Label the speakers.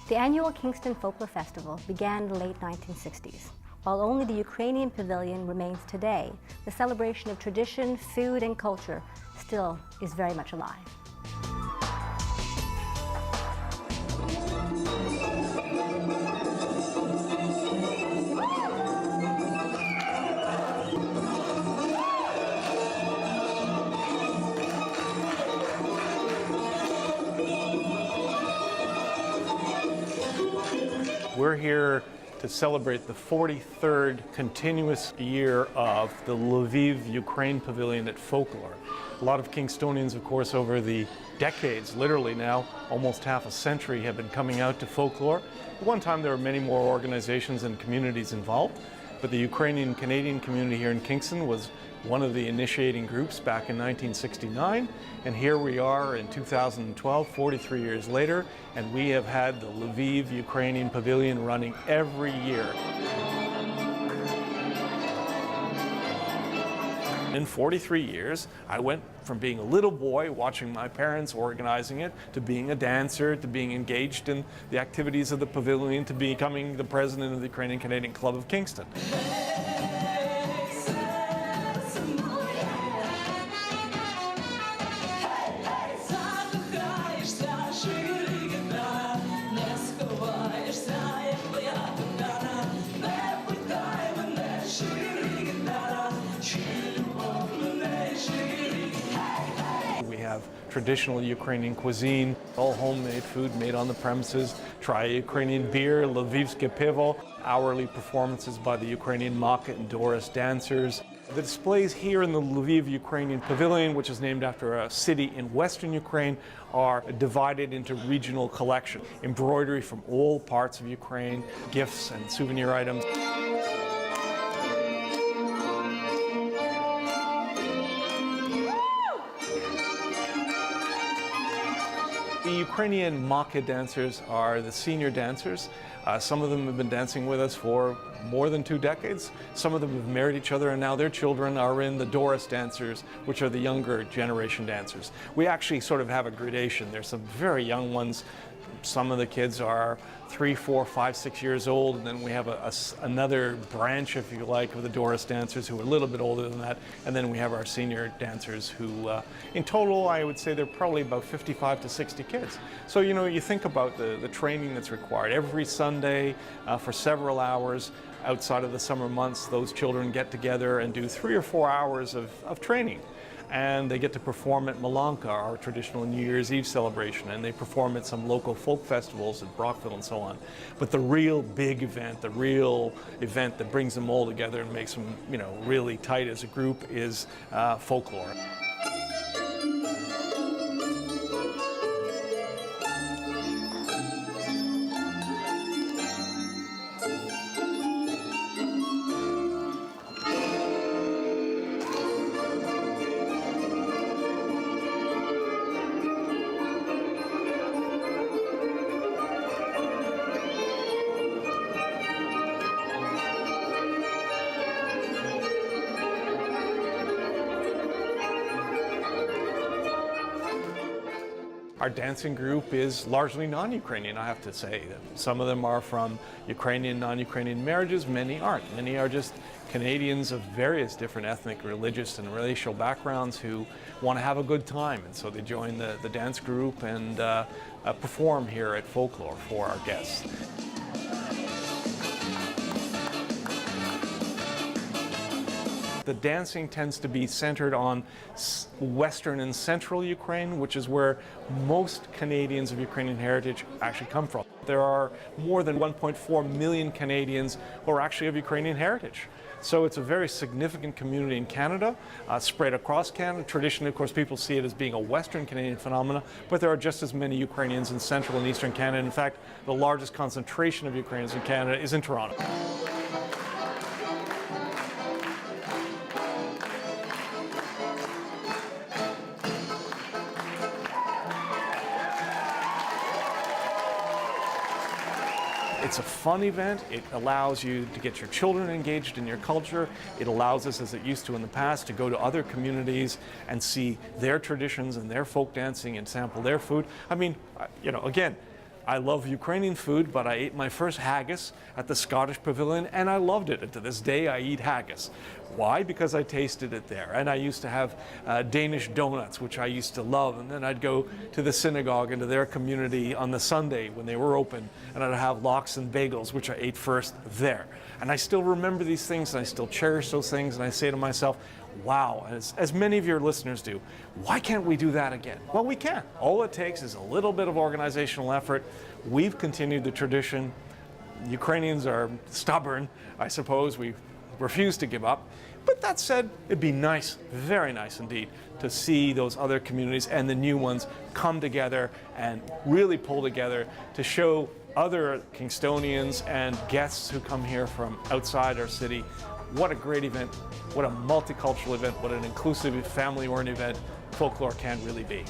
Speaker 1: The annual Kingston Folklore Festival began in the late 1960s. While only the Ukrainian Pavilion remains today, the celebration of tradition, food, and culture still is very much alive.
Speaker 2: We're here to celebrate the 43rd continuous year of the Lviv Ukrainian Pavillion at Folklore. A lot of Kingstonians, of course, over the decades, literally now, almost half a century, have been coming out to Folklore. At one time there were many more organizations and communities involved, but the Ukrainian-Canadian community here in Kingston was one of the initiating groups back in 1969, and here we are in 2012, 43 years later, and we have had the Lviv Ukrainian Pavillion running every year. In 43 years, I went from being a little boy watching my parents organizing it, to being a dancer, to being engaged in the activities of the pavilion, to becoming the president of the Ukrainian Canadian Club of Kingston. Traditional Ukrainian cuisine, all homemade food made on the premises. Try Ukrainian beer, Lvivske pivo, hourly performances by the Ukrainian Maka and Doris dancers. The displays here in the Lviv Ukrainian Pavillion, which is named after a city in western Ukraine, are divided into regional collection. Embroidery from all parts of Ukraine, gifts and souvenir items. The Ukrainian Maka dancers are the senior dancers. Some of them have been dancing with us for more than 2 decades. Some of them have married each other, and now their children are in the Doris dancers, which are the younger generation dancers. We actually sort of have a gradation. There's some very young ones. Some of the kids are 3, 4, 5, 6 years old, and then we have another branch, if you like, of the Doris dancers who are a little bit older than that, and then we have our senior dancers who, in total, I would say they're probably about 55 to 60 kids. So, you know, you think about the training that's required. Every Sunday for several hours outside of the summer months, those children get together and do 3 or 4 hours of training. And they get to perform at Malanka, our traditional New Year's Eve celebration, and they perform at some local folk festivals at Brockville and so on. But the real big event, the real event that brings them all together and makes them, you know, really tight as a group is folklore. Our dancing group is largely non-Ukrainian, I have to say. Some of them are from Ukrainian, non-Ukrainian marriages, many aren't. Many are just Canadians of various different ethnic, religious, and racial backgrounds who want to have a good time, and so they join the dance group and perform here at Folklore for our guests. The dancing tends to be centered on western and central Ukraine, which is where most Canadians of Ukrainian heritage actually come from. There are more than 1.4 million Canadians who are actually of Ukrainian heritage. So it's a very significant community in Canada, spread across Canada. Traditionally, of course, people see it as being a Western Canadian phenomenon, but there are just as many Ukrainians in central and eastern Canada. In fact, the largest concentration of Ukrainians in Canada is in Toronto. It's a fun event. It allows you to get your children engaged in your culture. It allows us, as it used to in the past, to go to other communities and see their traditions and their folk dancing and sample their food. I mean, you know, again, I love Ukrainian food, but I ate my first haggis at the Scottish Pavilion, and I loved it. And to this day, I eat haggis. Why? Because I tasted it there. And I used to have Danish donuts, which I used to love. And then I'd go to the synagogue and to their community on the Sunday when they were open, and I'd have lox and bagels, which I ate first there. And I still remember these things, and I still cherish those things, and I say to myself, wow, as many of your listeners do, why can't we do that again? Well, we can. All it takes is a little bit of organizational effort. We've continued the tradition. Ukrainians are stubborn, I suppose. We refuse to give up. But that said, it'd be nice, very nice indeed, to see those other communities and the new ones come together and really pull together to show other Kingstonians and guests who come here from outside our city what a great event, what a multicultural event, what an inclusive, family-oriented event folklore can really be.